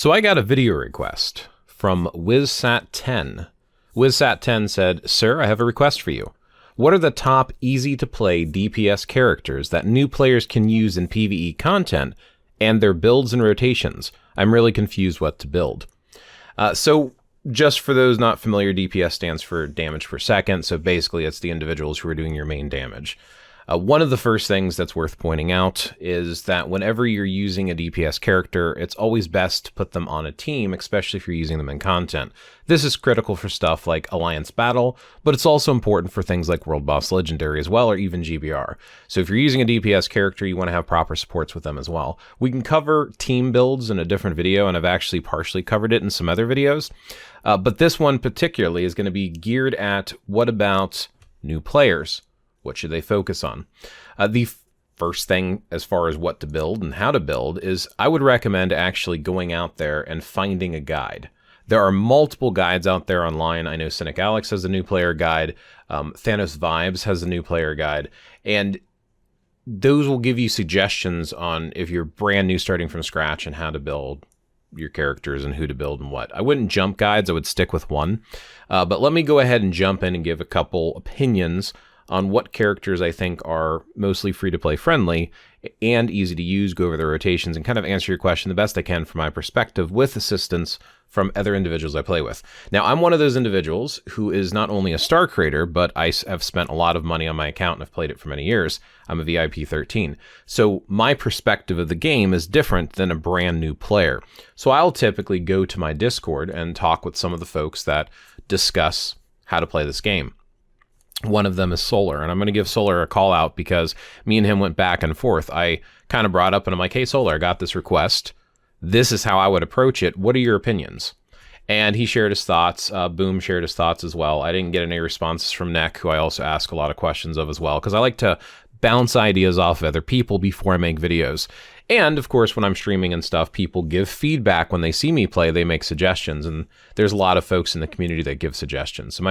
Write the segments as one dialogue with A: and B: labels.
A: So I got a video request from WizSat10. WizSat10 said, "Sir, I have a request for you. What are the top easy-to-play DPS characters that new players can use in PvE content and their builds and rotations? I'm really confused what to build." So just for those not familiar, DPS stands for damage per second. So basically it's the individuals who are doing your main damage. One of the first things that's worth pointing out is that whenever you're using a DPS character, it's always best to put them on a team, especially if you're using them in content. This is critical for stuff like Alliance Battle, but it's also important for things like World Boss Legendary as well, or even GBR. So if you're using a DPS character, you want to have proper supports with them as well. We can cover team builds in a different video, and I've actually partially covered it in some other videos. But this one particularly is going to be geared at what about new players? What should they focus on? The first thing as far as what to build and how to build is I would recommend actually going out there and finding a guide. There are multiple guides out there online. I know Cynicalex has a new player guide. Thanosvibes has a new player guide. And those will give you suggestions on if you're brand new starting from scratch and how to build your characters and who to build and what. I wouldn't jump guides. I would stick with one. But let me go ahead and jump in and give a couple opinions on what characters I think are mostly free-to-play friendly and easy to use, go over the rotations, and kind of answer your question the best I can from my perspective with assistance from other individuals I play with. Now, I'm one of those individuals who is not only a star creator, but I have spent a lot of money on my account and I've played it for many years. I'm a VIP 13. So my perspective of the game is different than a brand new player. So I'll typically go to my Discord and talk with some of the folks that discuss how to play this game. One of them is Solar, and I'm going to give Solar a call out because me and him went back and forth. I kind of brought up and I'm like, "Hey, Solar, I got this request. This is how I would approach it. What are your opinions?" And he shared his thoughts. Boom shared his thoughts as well. I didn't get any responses from Neck, who I also ask a lot of questions of as well, because I like to bounce ideas off of other people before I make videos. And of course, when I'm streaming and stuff, people give feedback. When they see me play, they make suggestions, and there's a lot of folks in the community that give suggestions. So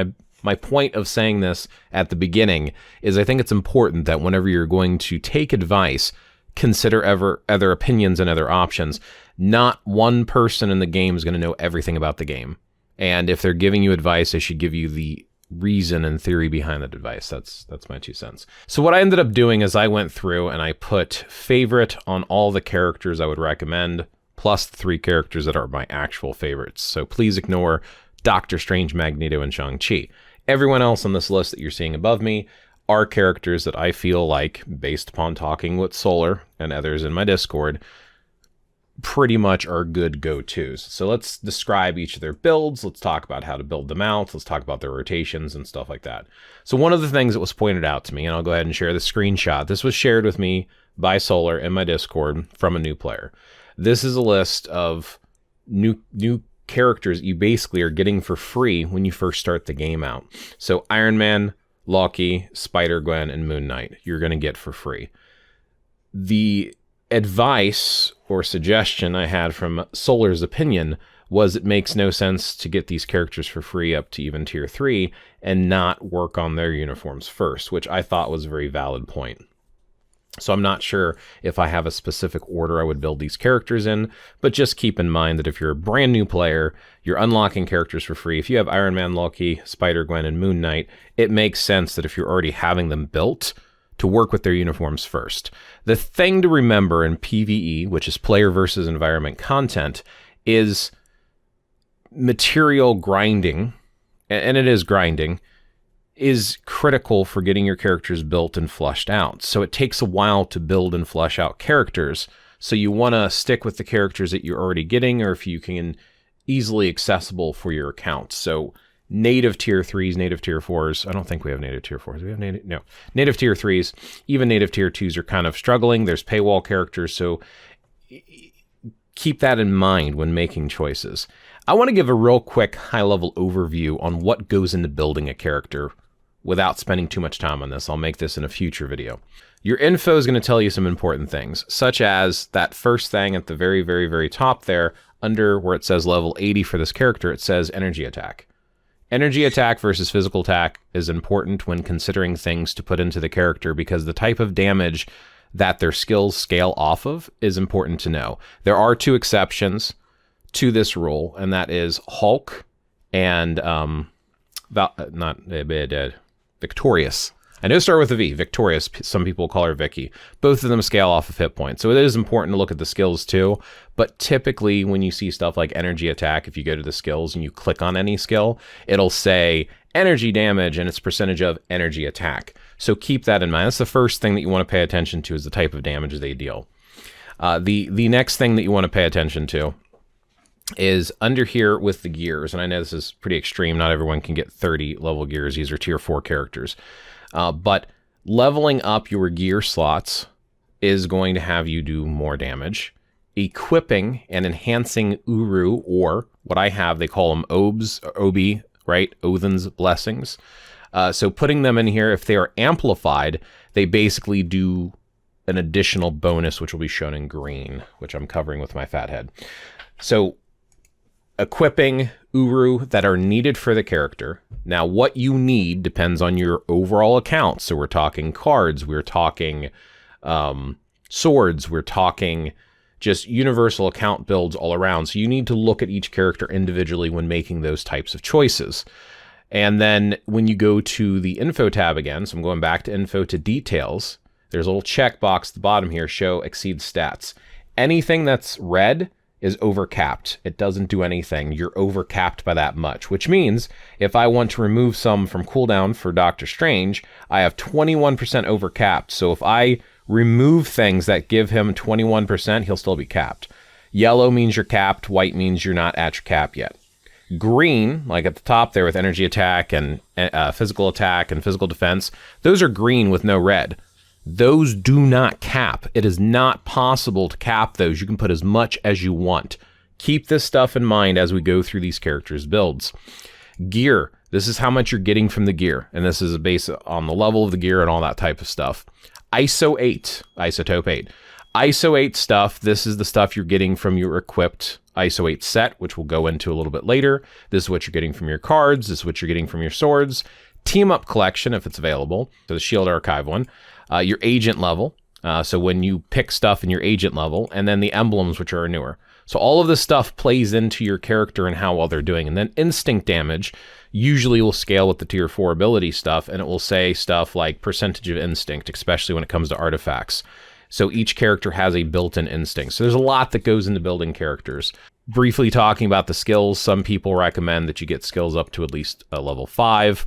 A: my point of saying this at the beginning is I think it's important that whenever you're going to take advice, consider other opinions and other options. Not one person in the game is going to know everything about the game. And if they're giving you advice, they should give you the reason and theory behind that advice. That's my 2 cents. So what I ended up doing is I went through and I put favorite on all the characters I would recommend, plus the 3 characters that are my actual favorites. So please ignore Doctor Strange, Magneto, and Shang-Chi. Everyone else on this list that you're seeing above me are characters that I feel like, based upon talking with Solar and others in my Discord, pretty much are good go-tos. So let's describe each of their builds. Let's talk about how to build them out. Let's talk about their rotations and stuff like that. So one of the things that was pointed out to me, and I'll go ahead and share the screenshot. This was shared with me by Solar in my Discord from a new player. This is a list of new characters you basically are getting for free when you first start the game out. So Ironman, Loki, Spider-Gwen, and Moon Knight you're going to get for free. The advice or suggestion I had from Solar's opinion was it makes no sense to get these characters for free up to even tier 3 and not work on their uniforms first, which I thought was a very valid point. So I'm not sure if I have a specific order I would build these characters in, but just keep in mind that if you're a brand new player, you're unlocking characters for free. If you have Iron Man, Loki, Spider-Gwen, and Moon Knight, it makes sense that if you're already having them built, to work with their uniforms first. The thing to remember in PvE, which is player versus environment content, is material grinding, and it is grinding, is critical for getting your characters built and fleshed out. So it takes a while to build and flesh out characters. So you want to stick with the characters that you're already getting, or if you can, easily accessible for your account. So native tier 3s, native tier 4s. I don't think we have native tier 4s. We have native tier 3s. Even native tier 2s are kind of struggling. There's paywall characters. So keep that in mind when making choices. I want to give a real quick high-level overview on what goes into building a character without spending too much time on this. I'll make this in a future video. Your info is going to tell you some important things, such as that first thing at the very, very, very top there, under where it says level 80 for this character, it says energy attack. Energy attack versus physical attack is important when considering things to put into the character because the type of damage that their skills scale off of is important to know. There are 2 exceptions to this rule, and that is Hulk and Victorious. I know start with a V, Victorious. Some people call her Vicky. Both of them scale off of hit points. So it is important to look at the skills too. But typically when you see stuff like energy attack, if you go to the skills and you click on any skill, it'll say energy damage and its percentage of energy attack. So keep that in mind. That's the first thing that you want to pay attention to, is the type of damage they deal. The next thing that you want to pay attention to is under here with the gears. And I know this is pretty extreme. Not everyone can get 30 level gears. These are tier 4 characters. But leveling up your gear slots is going to have you do more damage. Equipping and enhancing Uru, or what I have, they call them Obs, or Obi, right? Odin's blessings. So putting them in here, if they are amplified, they basically do an additional bonus, which will be shown in green, which I'm covering with my fat head. So equipping Uru that are needed for the character. Now, what you need depends on your overall account. So we're talking cards, we're talking swords, we're talking just universal account builds all around. So you need to look at each character individually when making those types of choices. And then when you go to the info tab again, so I'm going back to info to details, there's a little checkbox at the bottom here, show exceed stats. Anything that's red is overcapped. It doesn't do anything. You're overcapped by that much, which means if I want to remove some from cooldown for Doctor Strange, I have 21% overcapped. So if I remove things that give him 21%, he'll still be capped. Yellow means you're capped. White means you're not at your cap yet. Green, like at the top there with energy attack and physical attack and physical defense, those are green with no red. Those do not cap. It is not possible to cap those. You can put as much as you want. Keep this stuff in mind as we go through these characters' builds. Gear. This is how much you're getting from the gear. And this is based on the level of the gear and all that type of stuff. ISO 8. Isotope 8. ISO 8 stuff. This is the stuff you're getting from your equipped ISO 8 set, which we'll go into a little bit later. This is what you're getting from your cards. This is what you're getting from your swords. Team Up Collection, if it's available. So the Shield Archive one. Your agent level, so when you pick stuff in your agent level, and then the emblems, which are newer. So all of this stuff plays into your character and how well they're doing. And then instinct damage usually will scale with the tier 4 ability stuff, and it will say stuff like percentage of instinct, especially when it comes to artifacts. So each character has a built-in instinct. So there's a lot that goes into building characters. Briefly talking about the skills, some people recommend that you get skills up to at least a level 5.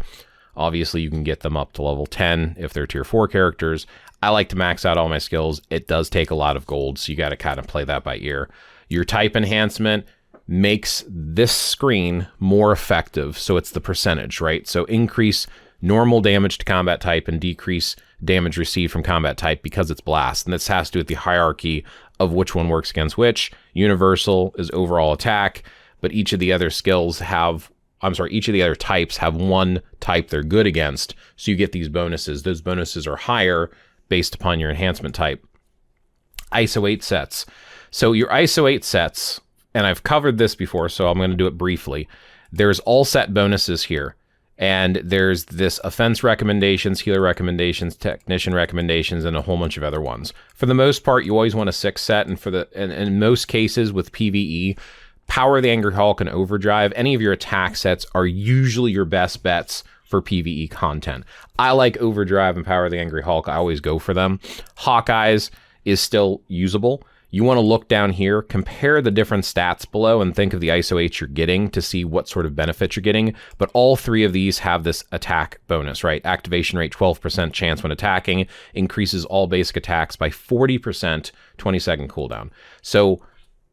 A: Obviously, you can get them up to level 10 if they're tier 4 characters. I like to max out all my skills. It does take a lot of gold, so you got to kind of play that by ear. Your type enhancement makes this screen more effective, so it's the percentage, right? So increase normal damage to combat type and decrease damage received from combat type because it's blast. And this has to do with the hierarchy of which one works against which. Universal is overall attack, but each of the other skills have... each of the other types have one type they're good against, so you get these bonuses. Those bonuses are higher based upon your enhancement type. ISO 8 sets. So your ISO 8 sets, and I've covered this before, so I'm going to do it briefly. There's all set bonuses here, and there's this offense recommendations, healer recommendations, technician recommendations, and a whole bunch of other ones. For the most part, you always want a 6 set, and in most cases with PvE, Power of the Angry Hulk and Overdrive, any of your attack sets are usually your best bets for PvE content. I like Overdrive and Power of the Angry Hulk. I always go for them. Hawkeye's is still usable. You want to look down here, compare the different stats below, and think of the ISO 8 you're getting to see what sort of benefits you're getting. But all three of these have this attack bonus, right? Activation rate, 12% chance when attacking, increases all basic attacks by 40%, 20-second cooldown. So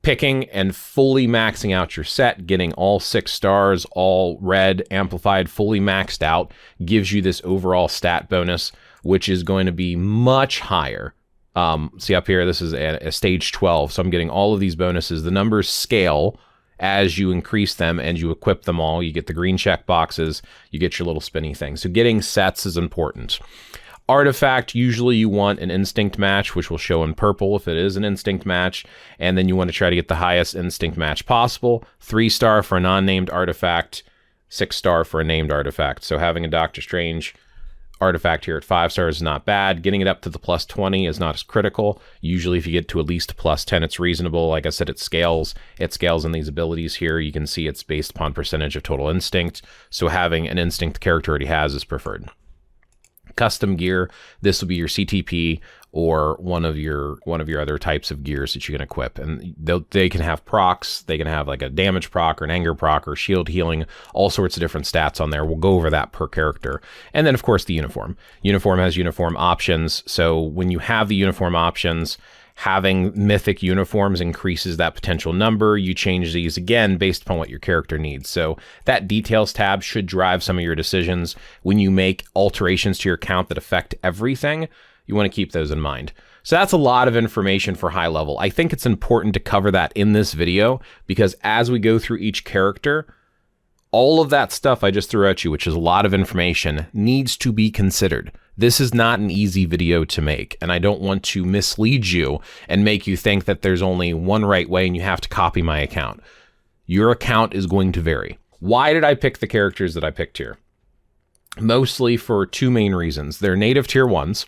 A: picking and fully maxing out your set, getting all 6 stars, all red, amplified, fully maxed out, gives you this overall stat bonus, which is going to be much higher. See up here, this is a stage 12, so I'm getting all of these bonuses. The numbers scale as you increase them and you equip them all. You get the green check boxes, you get your little spinny thing. So getting sets is important. Artifact, usually you want an instinct match, which will show in purple if it is an instinct match, and then you want to try to get the highest instinct match possible. 3-star for a non-named artifact, 6-star for a named artifact. So having a Doctor Strange artifact here at 5 stars is not bad. Getting it up to the plus 20 is not as critical. Usually if you get to at least plus 10, it's reasonable. Like I said, it scales. It scales in these abilities here. You can see it's based upon percentage of total instinct. So having an instinct the character already has is preferred. Custom gear, this will be your CTP or one of your other types of gears that you can equip, and they can have procs. They can have like a damage proc or an anger proc or shield healing, all sorts of different stats on there. We'll go over that per character. And then of course the uniform has uniform options. So when you have the uniform options, having mythic uniforms increases that potential number. You change these again based upon what your character needs. So that details tab should drive some of your decisions. When you make alterations to your account that affect everything, you want to keep those in mind. So that's a lot of information for high level. I think it's important to cover that in this video because as we go through each character, all of that stuff I just threw at you, which is a lot of information, needs to be considered. This is not an easy video to make, and I don't want to mislead you and make you think that there's only one right way and you have to copy my account. Your account is going to vary. Why did I pick the characters that I picked here? Mostly for two main reasons. They're native tier 1s.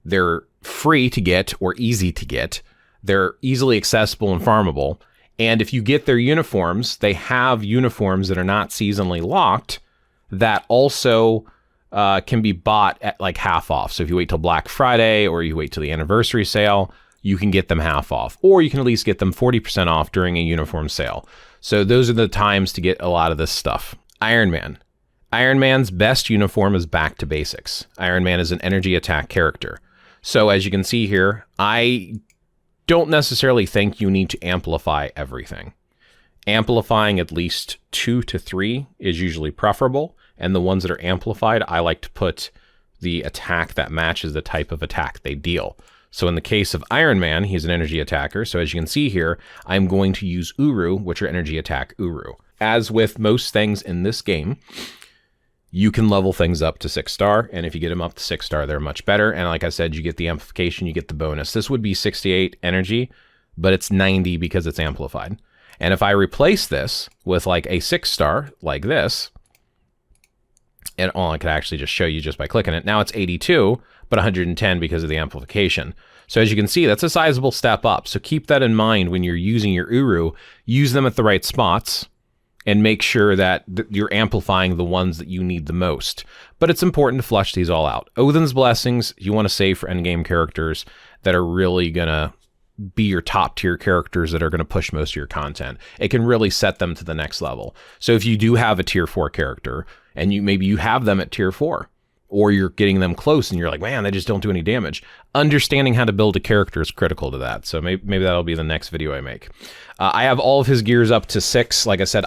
A: They're free to get or easy to get. They're easily accessible and farmable. And if you get their uniforms, they have uniforms that are not seasonally locked that also can be bought at like half off. So if you wait till Black Friday or you wait till the anniversary sale, you can get them half off, or you can at least get them 40% off during a uniform sale. So those are the times to get a lot of this stuff. Iron Man. Iron Man's best uniform is back to basics. Iron Man is an energy attack character. So as you can see here, I don't necessarily think you need to amplify everything. Amplifying at least 2 to 3 is usually preferable. And the ones that are amplified, I like to put the attack that matches the type of attack they deal. So in the case of Iron Man, he's an energy attacker. So as you can see here, I'm going to use Uru, which are energy attack Uru. As with most things in this game, you can level things up to 6 star. And if you get them up to 6 star, they're much better. And like I said, you get the amplification, you get the bonus. This would be 68 energy, but it's 90 because it's amplified. And if I replace this with like a 6 star like this, and I could actually just show you just by clicking it. Now it's 82, but 110 because of the amplification. So as you can see, that's a sizable step up. So keep that in mind when you're using your Uru. Use them at the right spots and make sure that you're amplifying the ones that you need the most. But it's important to flush these all out. Odin's Blessings, you want to save for endgame characters that are really going to be your top tier characters that are going to push most of your content. It can really set them to the next level. So if you do have a tier 4 character, and maybe you have them at tier 4, or you're getting them close and you're like, man, they just don't do any damage. Understanding how to build a character is critical to that. So maybe that'll be the next video I make. I have all of his gears up to 6. Like I said,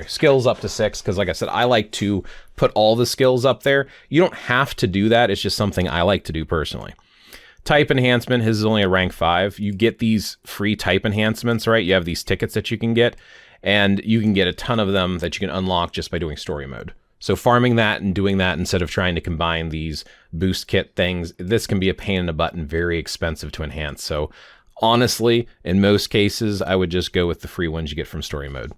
A: skills up to 6. Because like I said, I like to put all the skills up there. You don't have to do that. It's just something I like to do personally. Type enhancement, his is only a rank 5. You get these free type enhancements, right? You have these tickets that you can get, and you can get a ton of them that you can unlock just by doing story mode. So farming that and doing that instead of trying to combine these boost kit things, this can be a pain in the butt and very expensive to enhance. So honestly, in most cases, I would just go with the free ones you get from story mode.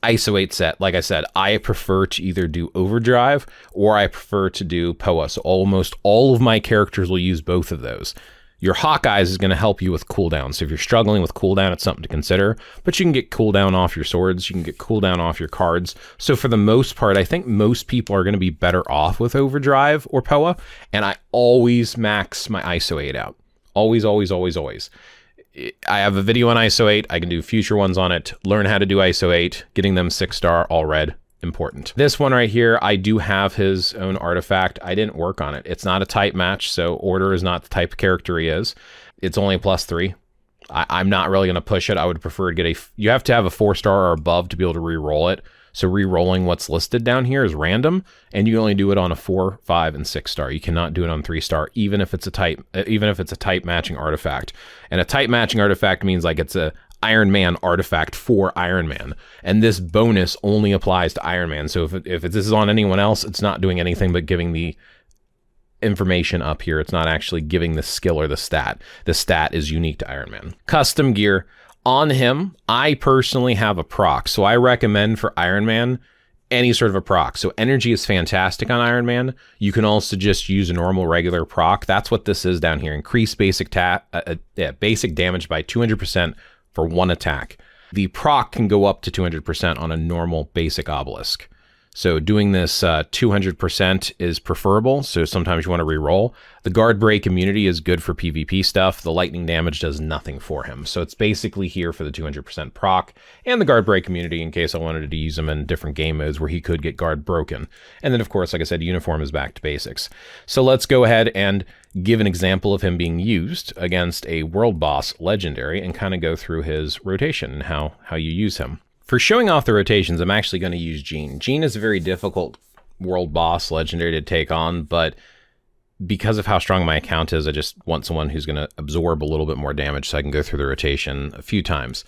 A: ISO 8 set, like I said, I prefer to either do Overdrive or I prefer to do POA. So almost all of my characters will use both of those. Your Hawkeyes is going to help you with cooldown. So if you're struggling with cooldown, it's something to consider. But you can get cooldown off your swords. You can get cooldown off your cards. So for the most part, I think most people are going to be better off with Overdrive or POA. And I always max my ISO 8 out. Always, always, always, always. I have a video on ISO 8. I can do future ones on it. Learn how to do ISO 8. Getting them 6 star, all red. Important. This one right here, I do have his own artifact. I didn't work on it. It's not a type match, so Order is not the type of character he is. It's only a +3. I'm not really going to push it. I would prefer to get you have to have a 4 star or above to be able to re-roll it. So re-rolling what's listed down here is random, and you can only do it on a 4, 5, and 6 star. You cannot do it on 3 star, even if it's a type matching artifact. And a type matching artifact means like it's a Iron Man artifact for Iron Man, and this bonus only applies to Iron Man. So if this is on anyone else, it's not doing anything but giving the information up here. It's not actually giving the skill or the stat. The stat is unique to Iron Man. Custom gear on him, I personally have a proc, so I recommend for Iron Man any sort of a proc. So energy is fantastic on Iron Man. You can also just use a normal regular proc. That's what this is down here. Increase basic basic damage by 200% for one attack. The proc can go up to 200% on a normal basic obelisk. So doing this 200% is preferable, so sometimes you want to reroll. The guard break immunity is good for PvP stuff. The lightning damage does nothing for him. So it's basically here for the 200% proc and the guard break immunity in case I wanted to use him in different game modes where he could get guard broken. And then of course, like I said, uniform is back to basics. So let's go ahead and give an example of him being used against a world boss legendary and kind of go through his rotation and how you use him. For showing off the rotations, I'm actually going to use Jean. Jean is a very difficult world boss legendary to take on, but because of how strong my account is, I just want someone who's going to absorb a little bit more damage so I can go through the rotation a few times.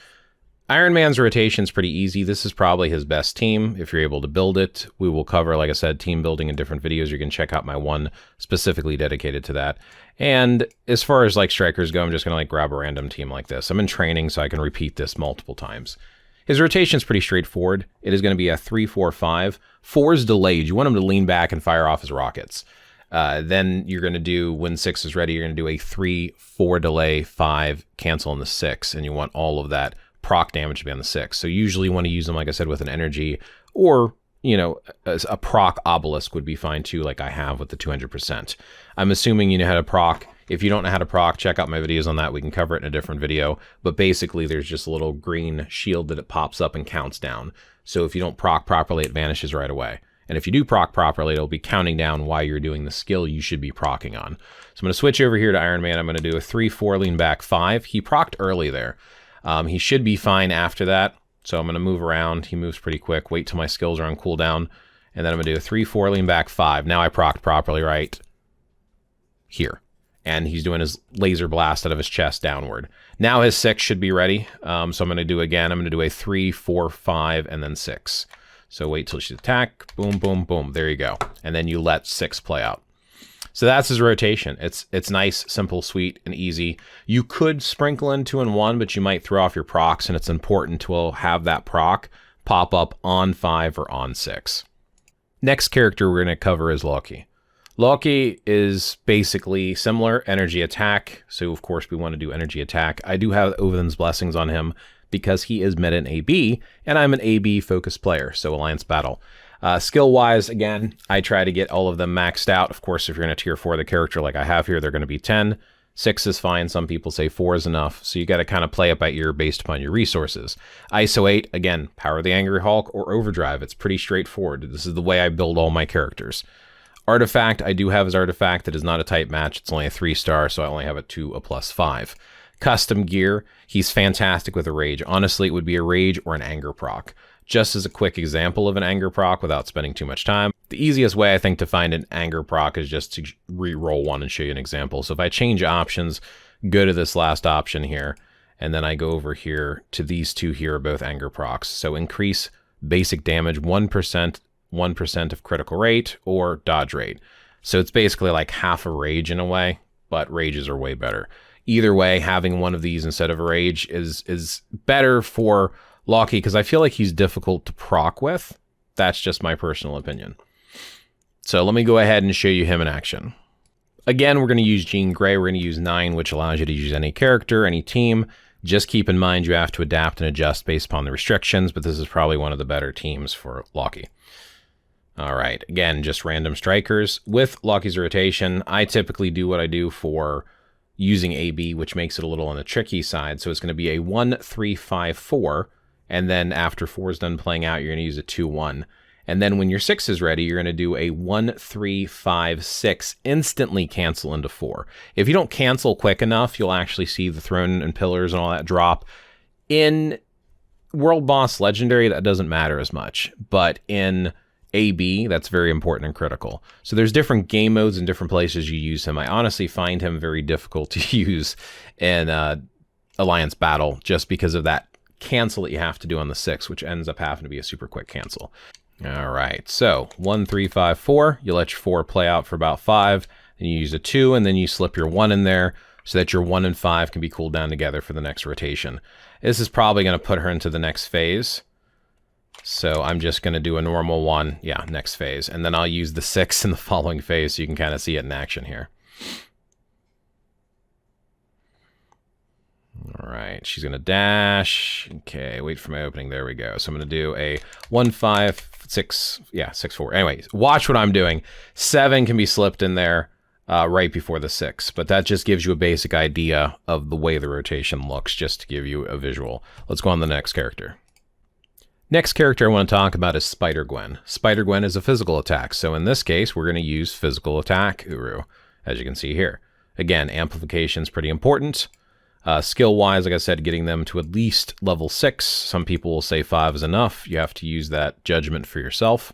A: Iron Man's rotation is pretty easy. This is probably his best team if you're able to build it. We will cover, like I said, team building in different videos. You can check out my one specifically dedicated to that. And as far as like strikers go, I'm just going to like grab a random team like this. I'm in training, so I can repeat this multiple times. His rotation is pretty straightforward. It is going to be a 3-4-5. 4 is delayed. You want him to lean back and fire off his rockets. Then you're going to do, when 6 is ready, you're going to do a 3-4 delay, 5, cancel on the 6. And you want all of that proc damage to be on the 6. So usually you want to use them, like I said, with an energy, or, you know, a proc obelisk would be fine too, like I have with the 200%. I'm assuming you know how to proc. If you don't know how to proc, check out my videos on that. We can cover it in a different video. But basically, there's just a little green shield that it pops up and counts down. So if you don't proc properly, it vanishes right away. And if you do proc properly, it'll be counting down while you're doing the skill you should be procking on. So I'm going to switch over here to Iron Man. I'm going to do a 3-4 lean back 5. He procced early there. He should be fine after that. So I'm going to move around. He moves pretty quick. Wait till my skills are on cooldown. And then I'm going to do a 3-4 lean back 5. Now I procced properly right here. And he's doing his laser blast out of his chest downward. Now his 6 should be ready. So I'm going to do again. I'm going to do a 3-4-5 and then 6. So wait till she attack. Boom, boom, boom. There you go. And then you let 6 play out. So that's his rotation. It's nice, simple, sweet, and easy. You could sprinkle in 2 and 1, but you might throw off your procs, and it's important to have that proc pop up on 5 or on 6. Next character we're going to cover is Loki. Loki is basically similar, energy attack. So of course we want to do energy attack. I do have Odin's blessings on him because he is meta in AB, and I'm an AB focused player, so Alliance Battle. Skill-wise, again, I try to get all of them maxed out. Of course, if you're in a tier 4 of the character like I have here, they're going to be 10. 6 is fine. Some people say 4 is enough. So you got to kind of play it by ear based upon your resources. ISO 8, again, Power of the Angry Hulk or Overdrive. It's pretty straightforward. This is the way I build all my characters. Artifact, I do have his artifact. That is not a type match. It's only a 3-star, so I only have it to a +5. Custom gear, he's fantastic with a rage. Honestly, it would be a rage or an anger proc. Just as a quick example of an anger proc without spending too much time, the easiest way I think to find an anger proc is just to re-roll one and show you an example. So if I change options, go to this last option here, and then I go over here to these two here are both anger procs. So increase basic damage 1% of critical rate or dodge rate. So it's basically like half a rage in a way, but rages are way better. Either way, having one of these instead of a rage is better for Loki because I feel like he's difficult to proc with. That's just my personal opinion. So let me go ahead and show you him in action. Again, we're going to use Jean Grey. We're going to use 9, which allows you to use any character, any team. Just keep in mind you have to adapt and adjust based upon the restrictions, but this is probably one of the better teams for Loki. All right, again, just random strikers. With Loki's rotation, I typically do what I do for using AB, which makes it a little on the tricky side. So it's going to be a 1-3-5-4, and then after 4 is done playing out, you're going to use a 2-1. And then when your 6 is ready, you're going to do a 1-3-5-6, instantly cancel into 4. If you don't cancel quick enough, you'll actually see the throne and pillars and all that drop. In World Boss Legendary, that doesn't matter as much, but in AB, that's very important and critical. So there's different game modes and different places you use him. I honestly find him very difficult to use in Alliance Battle just because of that cancel that you have to do on the 6, which ends up having to be a super quick cancel. All right, so 1-3-5-4, you let your 4 play out for about 5, then you use a 2, and then you slip your 1 in there so that your 1 and 5 can be cooled down together for the next rotation. This is probably going to put her into the next phase. So I'm just going to do a normal one, yeah, next phase. And then I'll use the 6 in the following phase so you can kind of see it in action here. All right, she's going to dash. Okay, wait for my opening. There we go. So I'm going to do a 1, 5, 6, yeah, 6, 4. Anyway, watch what I'm doing. 7 can be slipped in there right before the 6, but that just gives you a basic idea of the way the rotation looks, just to give you a visual. Let's go on to the next character. Next character I want to talk about is Spider-Gwen. Spider-Gwen is a physical attack, so in this case, we're going to use physical attack Uru, as you can see here. Again, amplification is pretty important. Skill-wise, like I said, getting them to at least level 6. Some people will say 5 is enough. You have to use that judgment for yourself.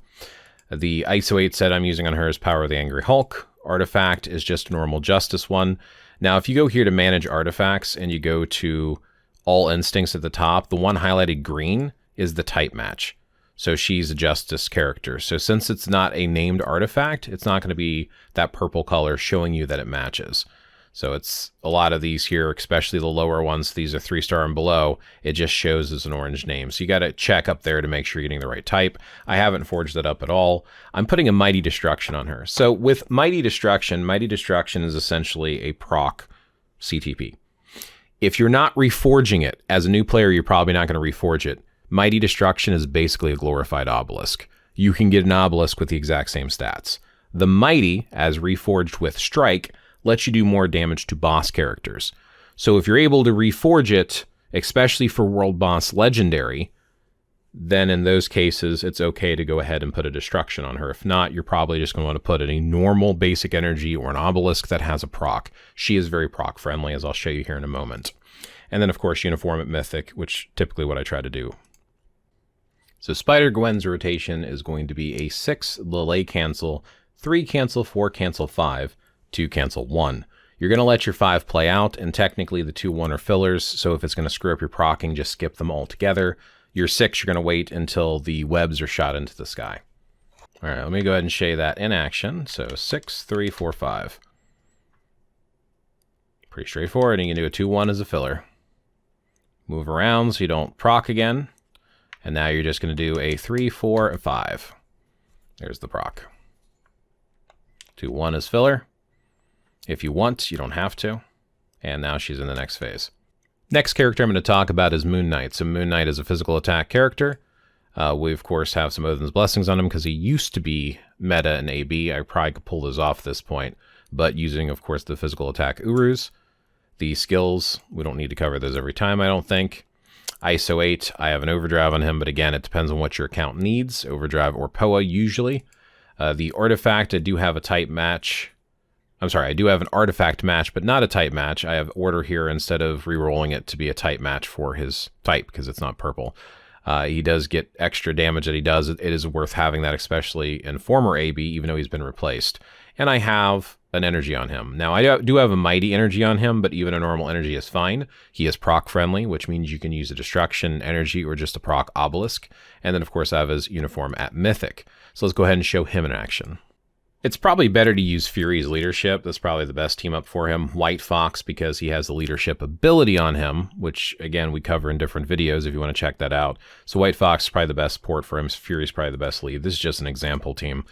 A: The ISO 8 set I'm using on her is Power of the Angry Hulk. Artifact is just a normal Justice one. Now, if you go here to manage artifacts and you go to all instincts at the top, the one highlighted green is the type match. So she's a Justice character. So since it's not a named artifact, it's not going to be that purple color showing you that it matches. So it's a lot of these here, especially the lower ones. These are 3-star and below. It just shows as an orange name. So you got to check up there to make sure you're getting the right type. I haven't forged that up at all. I'm putting a Mighty Destruction on her. So with Mighty Destruction is essentially a proc CTP. If you're not reforging it, as a new player, you're probably not going to reforge it. Mighty Destruction is basically a glorified obelisk. You can get an obelisk with the exact same stats. The Mighty, as reforged with Strike, lets you do more damage to boss characters. So if you're able to reforge it, especially for World Boss Legendary, then in those cases, it's okay to go ahead and put a Destruction on her. If not, you're probably just going to want to put a normal basic energy or an obelisk that has a proc. She is very proc friendly, as I'll show you here in a moment. And then, of course, Uniform at Mythic, which typically what I try to do. So Spider-Gwen's rotation is going to be a 6 delay cancel, 3 cancel, 4 cancel, 5, 2 cancel 1. You're going to let your 5 play out, and technically the 2, 1 are fillers, so if it's going to screw up your procking, just skip them all together. Your 6, you're going to wait until the webs are shot into the sky. All right, let me go ahead and show you that in action. So 6, 3, 4, 5. Pretty straightforward, and you can do a 2, 1 as a filler. Move around so you don't proc again. And now you're just going to do a 3, 4, and 5. There's the proc. 2, 1 as filler. If you want, you don't have to. And now she's in the next phase. Next character I'm going to talk about is Moon Knight. So Moon Knight is a physical attack character. We, of course, have some Odin's Blessings on him because he used to be meta in AB. I probably could pull those off at this point. But using, of course, the physical attack Urus. The skills, we don't need to cover those every time, I don't think. ISO 8, I have an Overdrive on him, but again, it depends on what your account needs. Overdrive or POA, usually. The Artifact, I do have a type match. I'm sorry, I do have an artifact match, but not a type match. I have order here instead of re-rolling it to be a type match for his type because it's not purple. He does get extra damage that he does. It is worth having that, especially in former AB, even though he's been replaced. And I have an energy on him. Now, I do have a mighty energy on him, but even a normal energy is fine. He is proc friendly, which means you can use a destruction energy or just a proc obelisk. And then, of course, I have his uniform at Mythic. So let's go ahead and show him in action. It's probably better to use Fury's leadership. That's probably the best team up for him. White Fox, because he has the leadership ability on him, which, again, we cover in different videos if you want to check that out. So White Fox is probably the best port for him. Fury's probably the best lead. This is just an example team.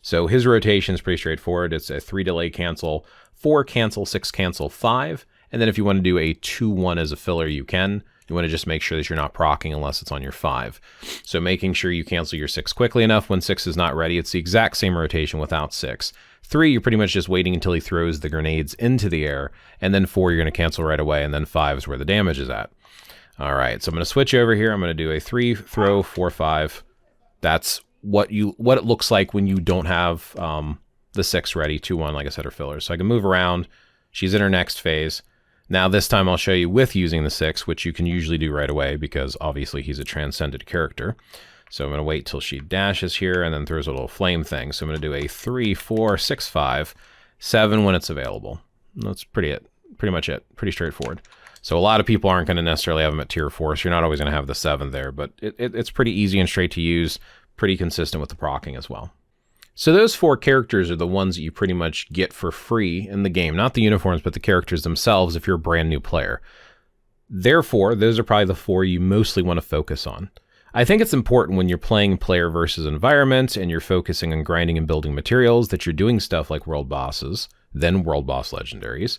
A: So his rotation is pretty straightforward. It's a 3 delay cancel, 4 cancel, 6 cancel, 5. And then if you want to do a 2-1 as a filler, you can. You want to just make sure that you're not proccing unless it's on your 5. So making sure you cancel your 6 quickly enough when 6 is not ready. It's the exact same rotation without 6. 3, you're pretty much just waiting until he throws the grenades into the air. And then 4, you're going to cancel right away. And then 5 is where the damage is at. All right, so I'm going to switch over here. I'm going to do a 3, throw, 4, 5. That's what it looks like when you don't have the 6 ready. 2-1, like I said, are fillers. So I can move around. She's in her next phase. Now this time I'll show you with using the 6, which you can usually do right away because obviously he's a transcended character. So I'm going to wait till she dashes here and then throws a little flame thing. So I'm going to do a 3, 4, 6, 5, 7 when it's available. That's pretty much it. Pretty straightforward. So a lot of people aren't going to necessarily have them at tier 4, so you're not always going to have the 7 there, but it's pretty easy and straight to use, pretty consistent with the proccing as well. So those 4 characters are the ones that you pretty much get for free in the game. Not the uniforms, but the characters themselves if you're a brand new player. Therefore, those are probably the 4 you mostly want to focus on. I think it's important when you're playing player versus environment and you're focusing on grinding and building materials that you're doing stuff like world bosses, then world boss legendaries.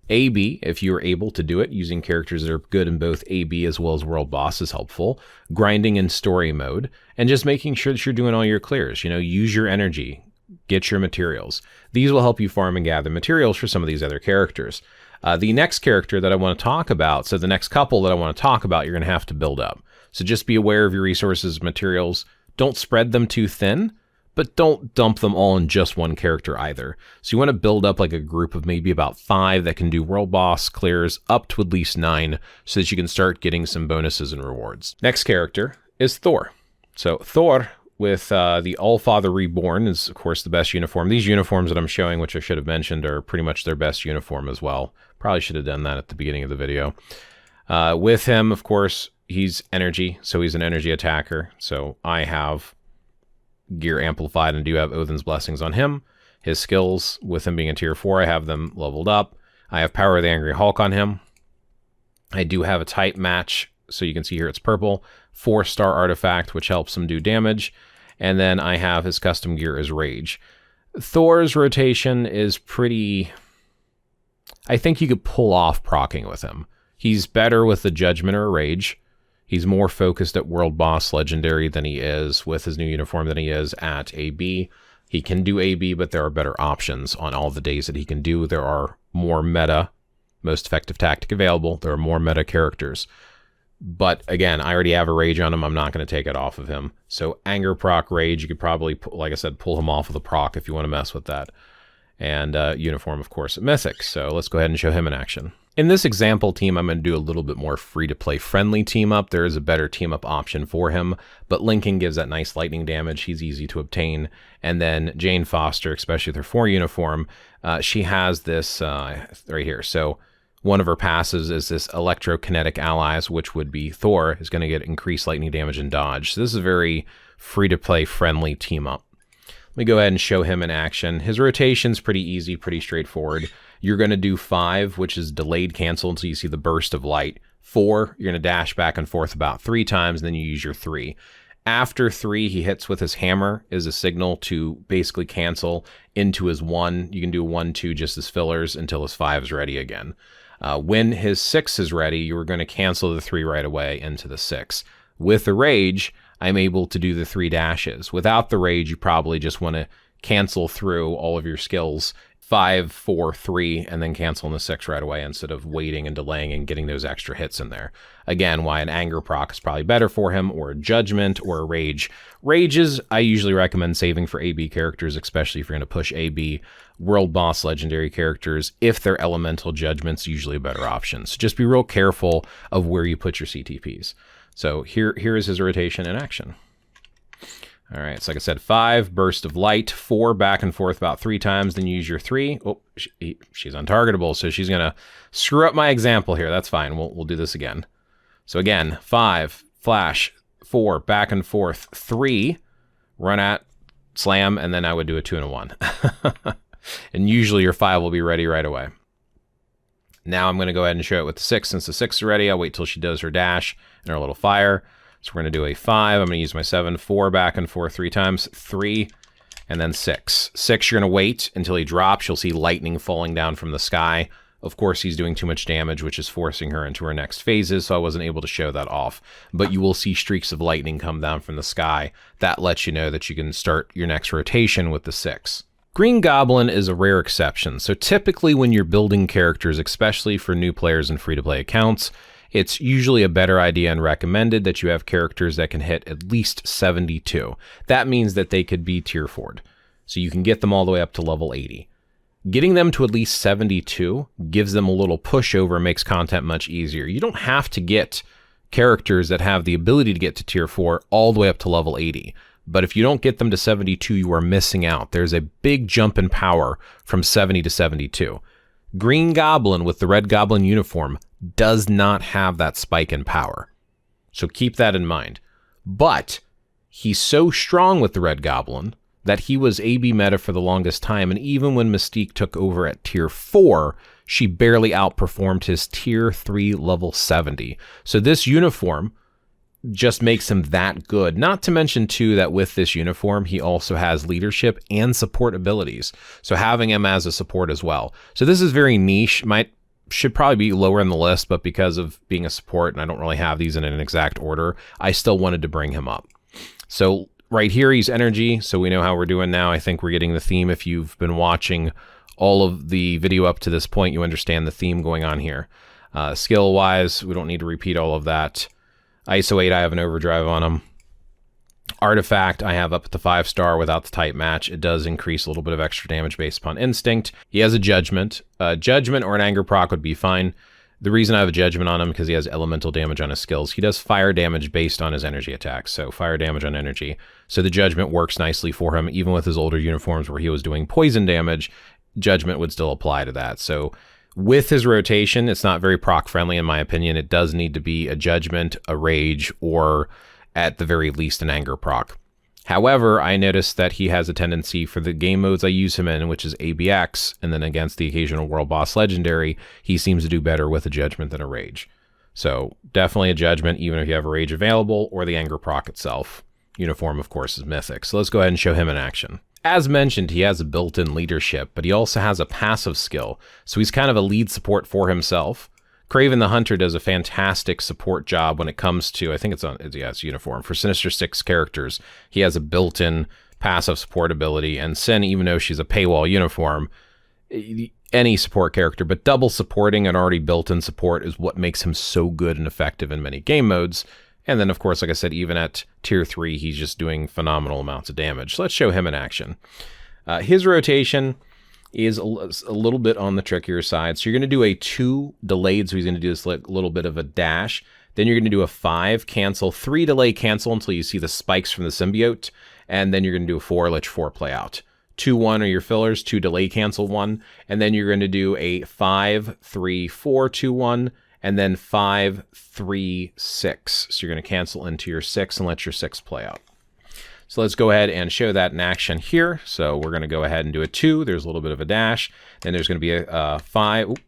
A: AB, if you're able to do it using characters that are good in both AB as well as world boss is helpful. Grinding in story mode, and just making sure that you're doing all your clears. Use your energy, get your materials. These will help you farm and gather materials for some of these other characters. The next character that I want to talk about, so the next couple that I want to talk about, you're going to have to build up. So just be aware of your resources, materials. Don't spread them too thin, but don't dump them all in just one character either. So you want to build up like a group of maybe about 5 that can do world boss clears up to at least 9 so that you can start getting some bonuses and rewards. Next character is Thor. So Thor with the Allfather Reborn is, of course, the best uniform. These uniforms that I'm showing, which I should have mentioned, are pretty much their best uniform as well. Probably should have done that at the beginning of the video. With him, of course, he's energy, so he's an energy attacker. So I have gear amplified and do have Odin's blessings on him. His skills, with him being a tier 4, I have them leveled up. I have Power of the Angry Hulk on him. I do have a type match, so you can see here it's purple. 4-star artifact, which helps him do damage. And then I have his custom gear as Rage. Thor's rotation is pretty... I think you could pull off procking with him. He's better with the Judgment or Rage. He's more focused at World Boss Legendary than he is with his new uniform than he is at AB. He can do AB, but there are better options on all the days that he can do. There are more meta, most effective tactic available. There are more meta characters. But again, I already have a Rage on him. I'm not going to take it off of him. So Anger Proc Rage, you could probably, like I said, pull him off of the proc if you want to mess with that. And uniform, of course, at Mythic. So let's go ahead and show him in action. In this example team, I'm going to do a little bit more free-to-play friendly team-up. There is a better team-up option for him, but Lincoln gives that nice lightning damage. He's easy to obtain. And then Jane Foster, especially with her 4 uniform, she has this right here. So one of her passes is this Electrokinetic Allies, which would be Thor, is going to get increased lightning damage and dodge. So this is a very free-to-play friendly team-up. Let me go ahead and show him in action. His rotation's pretty easy, pretty straightforward. You're going to do 5, which is delayed cancel until you see the burst of light. 4, you're going to dash back and forth about 3 times, and then you use your 3. After 3, he hits with his hammer is a signal to basically cancel into his 1. You can do 1, 2 just as fillers until his 5 is ready again. When his 6 is ready, you're going to cancel the 3 right away into the 6. With the Rage, I'm able to do the 3 dashes. Without the Rage, you probably just want to cancel through all of your skills, 5, 4, 3, and then cancel in the 6 right away instead of waiting and delaying and getting those extra hits in there. Again, why an Anger Proc is probably better for him, or a Judgment, or a Rage. Rages, I usually recommend saving for AB characters, especially if you're going to push AB. World Boss Legendary characters, if they're Elemental Judgments, usually a better option. So just be real careful of where you put your CTPs. So here is his rotation in action. All right, so like I said, 5, Burst of Light, 4, back and forth about 3 times, then you use your 3. Oh, she's untargetable, so she's going to screw up my example here. That's fine. We'll do this again. So again, 5, Flash, 4, back and forth, 3, run at, slam, and then I would do a 2 and a 1. And usually your 5 will be ready right away. Now I'm going to go ahead and show it with the 6. Since the 6 is ready, I'll wait till she does her dash and her little fire. So we're going to do a 5. I'm going to use my 7, 4, back and forth 3 times, 3, and then 6. 6, you're going to wait until he drops. You'll see lightning falling down from the sky. Of course, he's doing too much damage, which is forcing her into her next phases, so I wasn't able to show that off. But you will see streaks of lightning come down from the sky. That lets you know that you can start your next rotation with the 6. Green Goblin is a rare exception, so typically when you're building characters, especially for new players and free-to-play accounts, it's usually a better idea and recommended that you have characters that can hit at least 72. That means that they could be tier 4'd, so you can get them all the way up to level 80. Getting them to at least 72 gives them a little pushover and makes content much easier. You don't have to get characters that have the ability to get to tier 4 all the way up to level 80. But if you don't get them to 72, you are missing out. There's a big jump in power from 70 to 72. Green Goblin with the Red Goblin uniform does not have that spike in power. So keep that in mind. But he's so strong with the Red Goblin that he was AB meta for the longest time, and even when Mystique took over at tier 4, she barely outperformed his tier 3 level 70. So this uniform just makes him that good. Not to mention, too, that with this uniform, he also has leadership and support abilities. So having him as a support as well. So this is very niche. Should probably be lower in the list, but because of being a support, and I don't really have these in an exact order, I still wanted to bring him up. So right here, he's energy, so we know how we're doing now. I think we're getting the theme. If you've been watching all of the video up to this point, you understand the theme going on here. Skill-wise, we don't need to repeat all of that. ISO 8, I have an overdrive on him. Artifact, I have up at the 5-star without the type match. It does increase a little bit of extra damage based upon instinct. He has a judgment. Judgment or an anger proc would be fine. The reason I have a judgment on him because he has elemental damage on his skills. He does fire damage based on his energy attacks, so fire damage on energy. So the judgment works nicely for him. Even with his older uniforms where he was doing poison damage, judgment would still apply to that. So with his rotation, it's not very proc friendly in my opinion. It does need to be a judgment, a rage, or at the very least an anger proc. However, I noticed that he has a tendency for the game modes I use him in, which is ABX, and then against the occasional World Boss Legendary, he seems to do better with a Judgment than a Rage. So definitely a Judgment, even if you have a Rage available, or the anger proc itself. Uniform, of course, is Mythic. So let's go ahead and show him in action. As mentioned, he has a built-in leadership, but he also has a passive skill, so he's kind of a lead support for himself. Kraven the Hunter does a fantastic support job when it comes to, I think it's uniform. For Sinister Six characters, he has a built-in passive support ability, and Sin, even though she's a paywall uniform, any support character, but double supporting an already built-in support is what makes him so good and effective in many game modes. And then, of course, like I said, even at tier 3, he's just doing phenomenal amounts of damage. So let's show him in action. His rotation is a little bit on the trickier side. So you're going to do a 2 delayed, so he's going to do this little bit of a dash. Then you're going to do a 5 cancel, 3 delay cancel until you see the spikes from the symbiote, and then you're going to do a 4, let your 4 play out. 2-1 are your fillers, 2 delay cancel 1, and then you're going to do a 5, 3, 4, 2-1, and then 5, 3, 6. So you're going to cancel into your 6 and let your 6 play out. So let's go ahead and show that in action here. So we're going to go ahead and do a 2. There's a little bit of a dash. Then there's going to be a 5. Oop.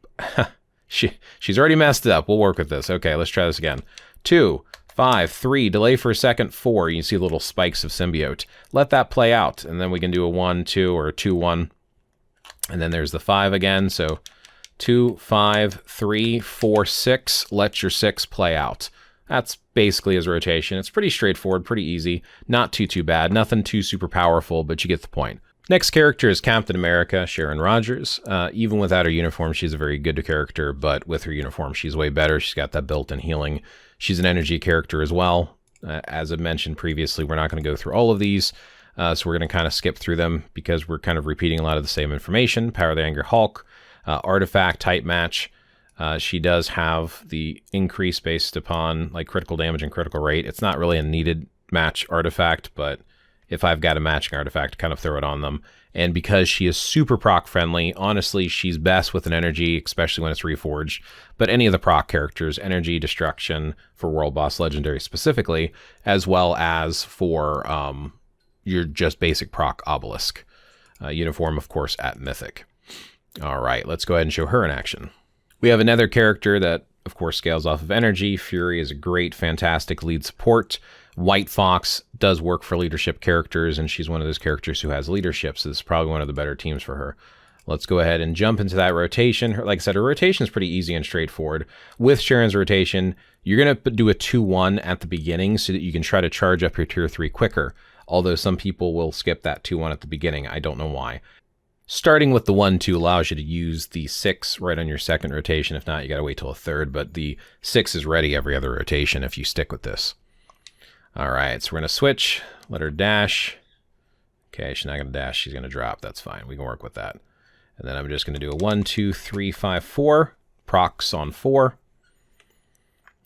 A: She's already messed it up. We'll work with this. Okay, let's try this again. 2, 5, 3, delay for a second, 4. You can see little spikes of symbiote. Let that play out. And then we can do a 1, 2, or a 2, 1. And then there's the 5 again. So 2, 5, 3, 4, 6. Let your 6 play out. That's basically his rotation. It's pretty straightforward, pretty easy. Not too bad. Nothing too super powerful, but you get the point. Next character is Captain America, Sharon Rogers. Even without her uniform, she's a very good character, but with her uniform, she's way better. She's got that built-in healing. She's an energy character as well. As I mentioned previously, we're not going to go through all of these, so we're going to kind of skip through them because we're kind of repeating a lot of the same information. Power of the Anger Hulk, Artifact, type match. She does have the increase based upon like critical damage and critical rate. It's not really a needed match artifact, but if I've got a matching artifact, kind of throw it on them. And because she is super proc friendly, honestly, she's best with an energy, especially when it's reforged. But any of the proc characters, energy, destruction for World Boss Legendary specifically, as well as for your just basic proc obelisk. Uniform, of course, at Mythic. All right, let's go ahead and show her in action. We have another character that, of course, scales off of energy. Fury is a great, fantastic lead support. White Fox does work for leadership characters, and she's one of those characters who has leadership, so this is probably one of the better teams for her. Let's go ahead and jump into that rotation. Like I said, her rotation is pretty easy and straightforward. With Sharon's rotation, you're going to do a 2-1 at the beginning so that you can try to charge up your tier 3 quicker, although some people will skip that 2-1 at the beginning. I don't know why. Starting with the 1-2 allows you to use the 6 right on your second rotation. If not, you got to wait till a third, but the 6 is ready every other rotation if you stick with this. All right, so we're going to switch, let her dash. Okay, she's not going to dash, she's going to drop. That's fine, we can work with that. And then I'm just going to do a 1, 2, 3, 5, 4. Procs on 4.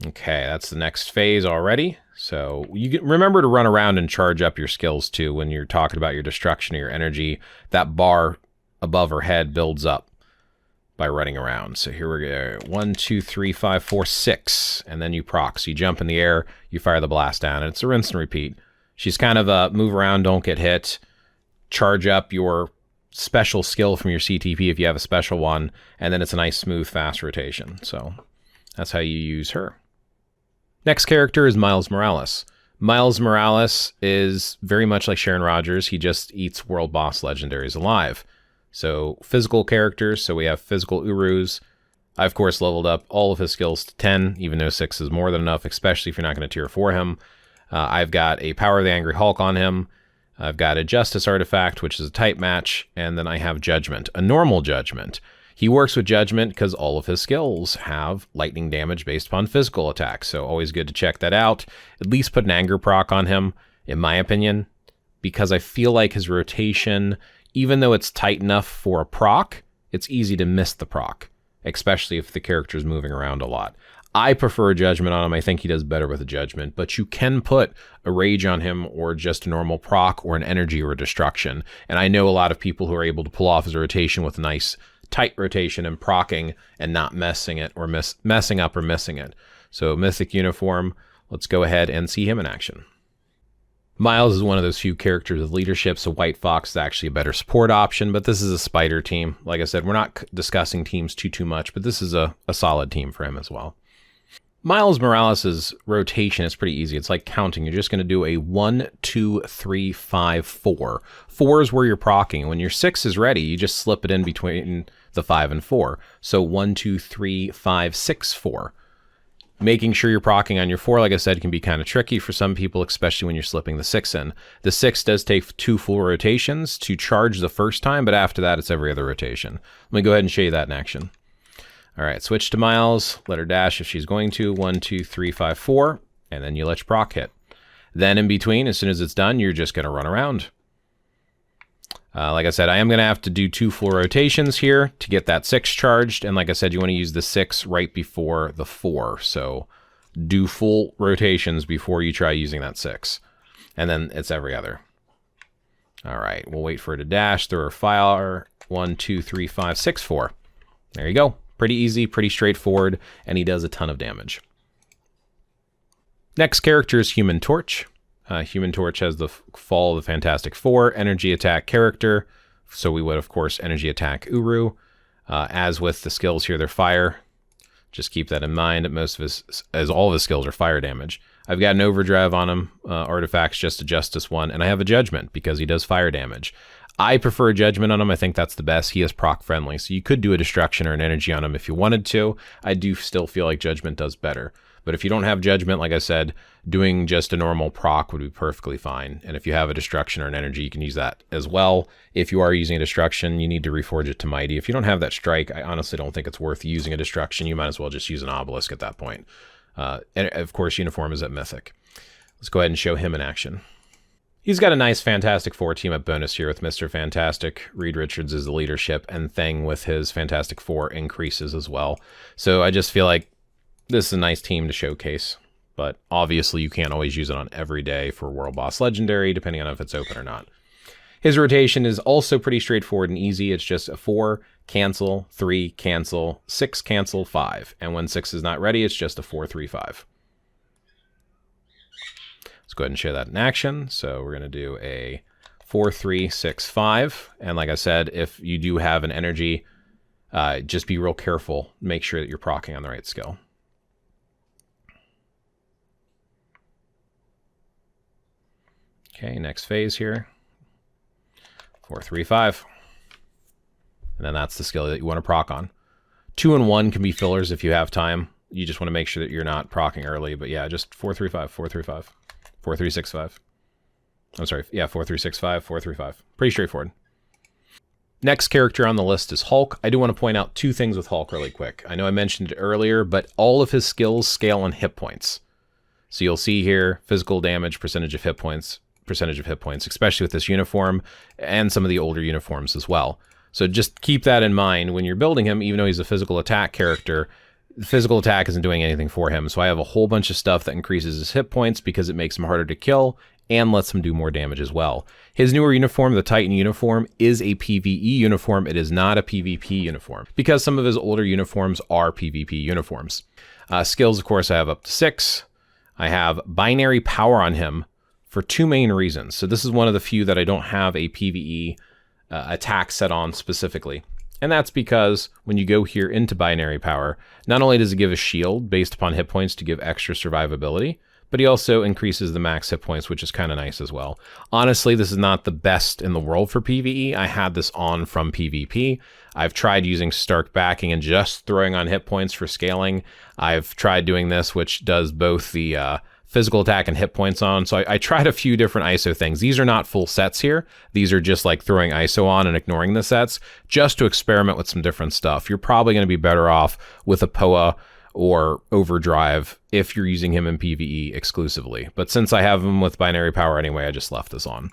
A: Okay, that's the next phase already. So you remember to run around and charge up your skills too when you're talking about your destruction or your energy. That bar above her head builds up by running around. So here we go. 1, 2, 3, 5, 4, 6. And then you proc. So you jump in the air, you fire the blast down, and it's a rinse and repeat. She's kind of a move around, don't get hit. Charge up your special skill from your CTP if you have a special one, and then it's a nice, smooth, fast rotation. So that's how you use her. Next character is Miles Morales. Miles Morales is very much like Sharon Rogers. He just eats world boss legendaries alive. So physical characters, so we have physical Urus. I, of course, leveled up all of his skills to 10, even though 6 is more than enough, especially if you're not going to tier 4 him. I've got a Power of the Angry Hulk on him. I've got a Justice Artifact, which is a type match, and then I have Judgment, a normal Judgment. He works with Judgment because all of his skills have lightning damage based upon physical attacks, so always good to check that out. At least put an Anger proc on him, in my opinion, because I feel like his rotation, even though it's tight enough for a proc, it's easy to miss the proc, especially if the character's moving around a lot. I prefer a Judgment on him. I think he does better with a Judgment, but you can put a Rage on him or just a normal proc or an Energy or a Destruction. And I know a lot of people who are able to pull off his rotation with a nice tight rotation and procking and not messing it or messing up or missing it. So Mythic Uniform, let's go ahead and see him in action. Miles is one of those few characters with leadership, so White Fox is actually a better support option, but this is a spider team. Like I said, we're not discussing teams too much, but this is a solid team for him as well. Miles Morales' rotation is pretty easy. It's like counting. You're just going to do a 1, 2, 3, 5, 4. 4 is where you're procking. When your 6 is ready, you just slip it in between the 5 and 4. So 1, 2, 3, 5, 6, 4. Making sure you're procking on your 4, like I said, can be kind of tricky for some people, especially when you're slipping the 6 in. The 6 does take 2 full rotations to charge the first time, but after that, it's every other rotation. Let me go ahead and show you that in action. All right, switch to Miles, let her dash if she's going to, 1, 2, 3, 5, 4, and then you let your proc hit. Then in between, as soon as it's done, you're just going to run around. Like I said, I am going to have to do 2 full rotations here to get that 6 charged, and like I said, you want to use the 6 right before the 4, so do full rotations before you try using that 6, and then it's every other. All right, we'll wait for her to dash, throw her fire, 1, 2, 3, 5, 6, 4. There you go. Pretty easy, pretty straightforward, and he does a ton of damage. Next character is Human Torch. Human Torch has the Fall of the Fantastic Four, energy attack character, so we would, of course, energy attack Uru. As with the skills here, they're fire. Just keep that in mind. Most of his, as all of his skills are fire damage. I've got an Overdrive on him, artifacts, just a Justice one, and I have a Judgment because he does fire damage. I prefer a Judgment on him. I think that's the best. He is proc friendly, so you could do a Destruction or an Energy on him if you wanted to. I do still feel like Judgment does better. But if you don't have Judgment, like I said, doing just a normal proc would be perfectly fine. And if you have a Destruction or an Energy, you can use that as well. If you are using a Destruction, you need to reforge it to Mighty. If you don't have that Strike, I honestly don't think it's worth using a Destruction. You might as well just use an Obelisk at that point. And of course, Uniform is at Mythic. Let's go ahead and show him in action. He's got a nice Fantastic Four team up bonus here with Mr. Fantastic. Reed Richards is the leadership, and Thing with his Fantastic Four increases as well. So I just feel like this is a nice team to showcase, but obviously you can't always use it on every day for World Boss Legendary, depending on if it's open or not. His rotation is also pretty straightforward and easy. It's just a 4, cancel, 3, cancel, 6, cancel, 5. And when 6 is not ready, it's just a 4, 3, 5. Let's go ahead and show that in action. So we're going to do a 4, 3, 6, 5. And like I said, if you do have an energy, just be real careful. Make sure that you're proccing on the right skill. Okay, next phase here. 4, 3, 5. And then that's the skill that you want to proc on. 2 and 1 can be fillers if you have time. You just want to make sure that you're not proccing early. But yeah, just 4, 3, 5, 4, 3, 5. 4, 3, 6, 5. I'm sorry. Yeah, 4, 3, 6, 5, 4, 3, 5. Pretty straightforward. Next character on the list is Hulk. I do want to point out 2 things with Hulk really quick. I know I mentioned it earlier, but all of his skills scale on hit points. So you'll see here, physical damage, percentage of hit points, especially with this uniform and some of the older uniforms as well. So just keep that in mind when you're building him, even though he's a physical attack character. The physical attack isn't doing anything for him, so I have a whole bunch of stuff that increases his hit points because it makes him harder to kill and lets him do more damage as well. His newer uniform, the Titan uniform, is a PvE uniform. It is not a PvP uniform because some of his older uniforms are PvP uniforms. Skills, of course, I have up to 6. I have binary power on him for 2 main reasons. So this is one of the few that I don't have a PvE attack set on specifically. And that's because when you go here into binary power, not only does it give a shield based upon hit points to give extra survivability, but he also increases the max hit points, which is kind of nice as well. Honestly, this is not the best in the world for PvE. I had this on from PvP. I've tried using Stark backing and just throwing on hit points for scaling. I've tried doing this, which does both the physical attack and hit points on. So I tried a few different ISO things. These are not full sets here. These are just like throwing ISO on and ignoring the sets just to experiment with some different stuff. You're probably going to be better off with a POA or Overdrive if you're using him in PvE exclusively. But since I have him with binary power anyway, I just left this on.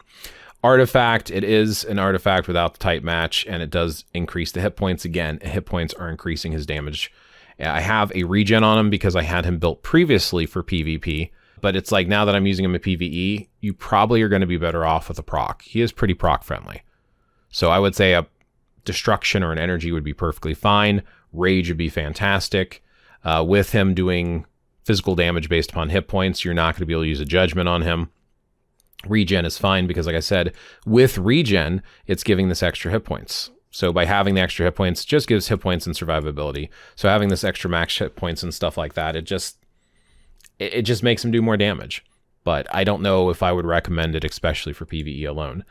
A: Artifact, it is an artifact without the type match, and it does increase the hit points. Again, hit points are increasing his damage. I have a regen on him because I had him built previously for PvP, but it's like now that I'm using him in PvE, you probably are going to be better off with a proc. He is pretty proc friendly. So I would say a destruction or an energy would be perfectly fine. Rage would be fantastic. With him doing physical damage based upon hit points, you're not going to be able to use a judgment on him. Regen is fine because, like I said, with regen, it's giving this extra hit points. So by having the extra hit points, it just gives hit points and survivability. So having this extra max hit points and stuff like that, it just makes him do more damage. But I don't know if I would recommend it, especially for PvE alone.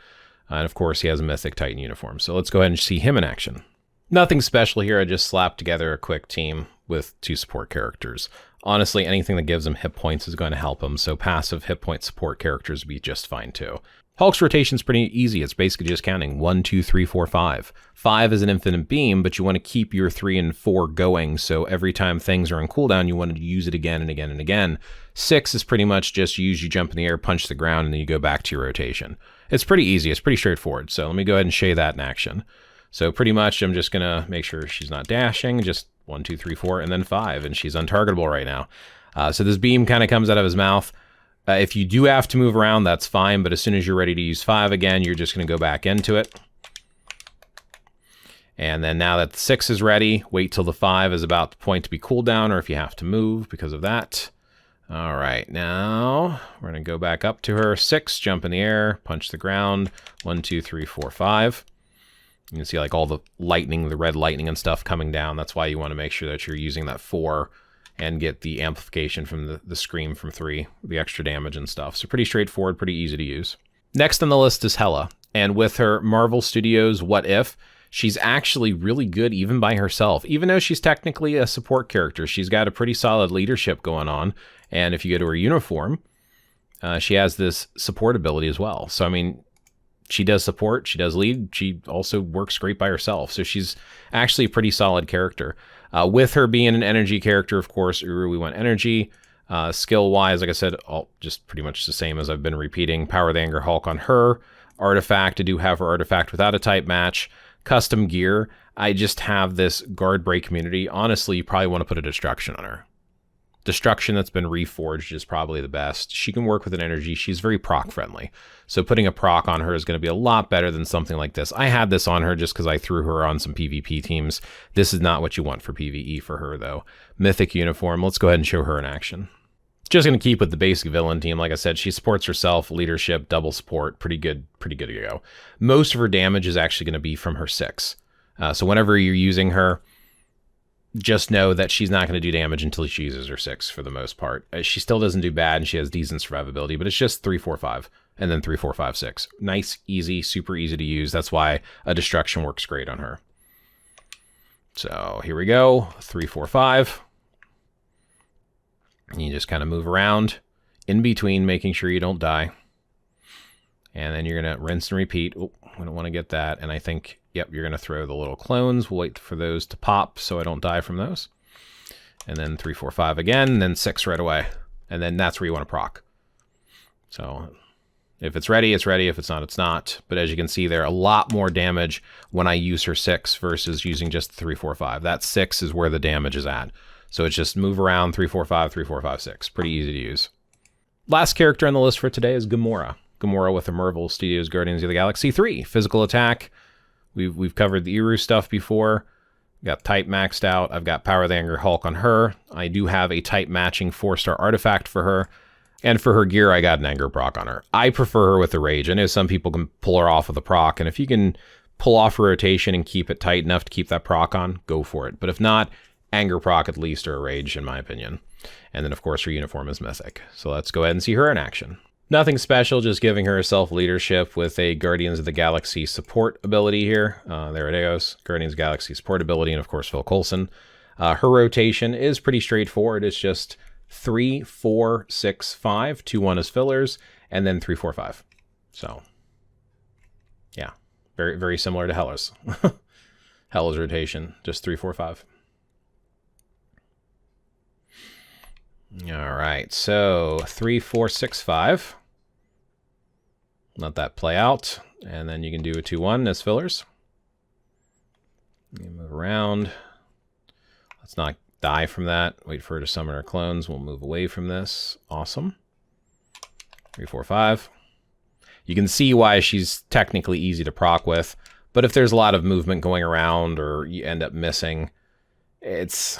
A: And of course, he has a Mythic Titan uniform. So let's go ahead and see him in action. Nothing special here. I just slapped together a quick team with 2 support characters. Honestly, anything that gives him hit points is going to help him, so passive hit point support characters would be just fine too. Hulk's rotation is pretty easy. It's basically just counting 1, 2, 3, 4, 5. 5 is an infinite beam, but you want to keep your 3 and 4 going, so every time things are on cooldown, you want to use it again and again and again. 6 is pretty much just you jump in the air, punch the ground, and then you go back to your rotation. It's pretty easy. It's pretty straightforward. So let me go ahead and show you that in action. So pretty much I'm just going to make sure she's not dashing, just 1, 2, 3, 4, and then 5, and she's untargetable right now. So this beam kind of comes out of his mouth. If you do have to move around, that's fine, but as soon as you're ready to use 5 again, you're just going to go back into it. And then now that the 6 is ready, wait till the 5 is about the point to be cooldown, or if you have to move because of that. All right, now we're going to go back up to her. 6, jump in the air, punch the ground. 1, 2, 3, 4, 5. You can see like all the lightning, the red lightning and stuff coming down. That's why you want to make sure that you're using that 4 and get the amplification from the scream from 3, the extra damage and stuff. So pretty straightforward, pretty easy to use. Next on the list is Hela. And with her Marvel Studios What If, she's actually really good even by herself. Even though she's technically a support character, she's got a pretty solid leadership going on. And if you go to her uniform, she has this support ability as well. So, I mean, she does support, she does lead, she also works great by herself. So she's actually a pretty solid character. With her being an energy character, of course, we want energy. Skill-wise, like I said, all just pretty much the same as I've been repeating. Power the Anger Hulk on her. Artifact, I do have her artifact without a type match. Custom gear, I just have this guard break immunity. Honestly, you probably want to put a destruction on her. Destruction that's been reforged is probably the best. She can work with an energy. She's very proc friendly. So putting a proc on her is going to be a lot better than something like this. I had this on her just because I threw her on some PvP teams. This is not what you want for PvE for her though. Mythic uniform. Let's go ahead and show her in action. Just going to keep with the basic villain team. Like I said, she supports herself, leadership, double support. Pretty good to go. Most of her damage is actually going to be from her 6. So whenever you're using her, just know that she's not going to do damage until she uses her 6 for the most part. She still doesn't do bad and she has decent survivability, but it's just 3, 4, 5 and then 3, 4, 5, 6. Nice, easy, super easy to use. That's why a destruction works great on her. So here we go. 3, 4, 5. And you just kind of move around in between, making sure you don't die. And then you're going to rinse and repeat. Oh, I don't want to get that. And I think, yep, you're going to throw the little clones. We'll wait for those to pop so I don't die from those. And then 3, 4, 5 again, and then 6 right away. And then that's where you want to proc. So if it's ready, it's ready. If it's not, it's not. But as you can see there, a lot more damage when I use her 6 versus using just 3, 4, 5. That 6 is where the damage is at. So it's just move around 3, 4, 5, 3, 4, 5, 6. Pretty easy to use. Last character on the list for today is Gamora. Gamora with the Marvel Studios Guardians of the Galaxy 3. Physical attack. We've covered the Eru stuff before. Got type maxed out. I've got Power the Anger Hulk on her. I do have a type matching 4-star artifact for her. And for her gear, I got an Anger proc on her. I prefer her with the Rage. I know some people can pull her off with a proc, and if you can pull off a rotation and keep it tight enough to keep that proc on, go for it. But if not, anger proc at least, or a rage in my opinion. And then of course her uniform is mythic. So let's go ahead and see her in action. Nothing special, just giving her self-leadership with a Guardians of the Galaxy support ability here. There it goes, Guardians of the Galaxy support ability, and of course Phil Coulson. Her rotation is pretty straightforward. It's just 3, 4, 6, 5, 2, 1 as fillers, and then 3, 4, 5. So, yeah, very, very similar to Hela's. Hela's rotation, just 3, 4, 5. All right, so 3, 4, 6, 5. Let that play out, and then you can do a 2, 1 as fillers. You move around. Let's not die from that. Wait for her to summon her clones. We'll move away from this. Awesome. 3, 4, 5. You can see why she's technically easy to proc with, but if there's a lot of movement going around or you end up missing, it's...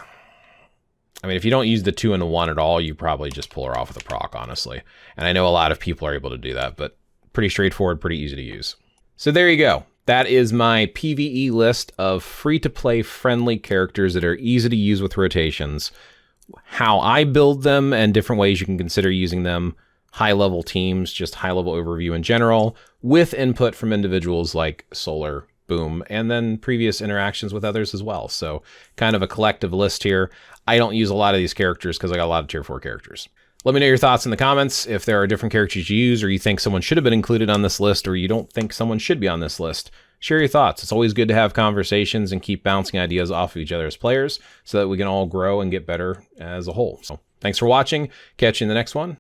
A: I mean, if you don't use the 2 and the 1 at all, you probably just pull her off with a proc, honestly. And I know a lot of people are able to do that, but pretty straightforward, pretty easy to use. So there you go. That is my PvE list of free-to-play friendly characters that are easy to use with rotations, how I build them, and different ways you can consider using them, high-level teams, just high-level overview in general, with input from individuals like Solar, Boom, and then previous interactions with others as well. So kind of a collective list here. I don't use a lot of these characters because I got a lot of tier 4 characters. Let me know your thoughts in the comments if there are different characters you use, or you think someone should have been included on this list, or you don't think someone should be on this list. Share your thoughts. It's always good to have conversations and keep bouncing ideas off of each other as players so that we can all grow and get better as a whole. So thanks for watching. Catch you in the next one.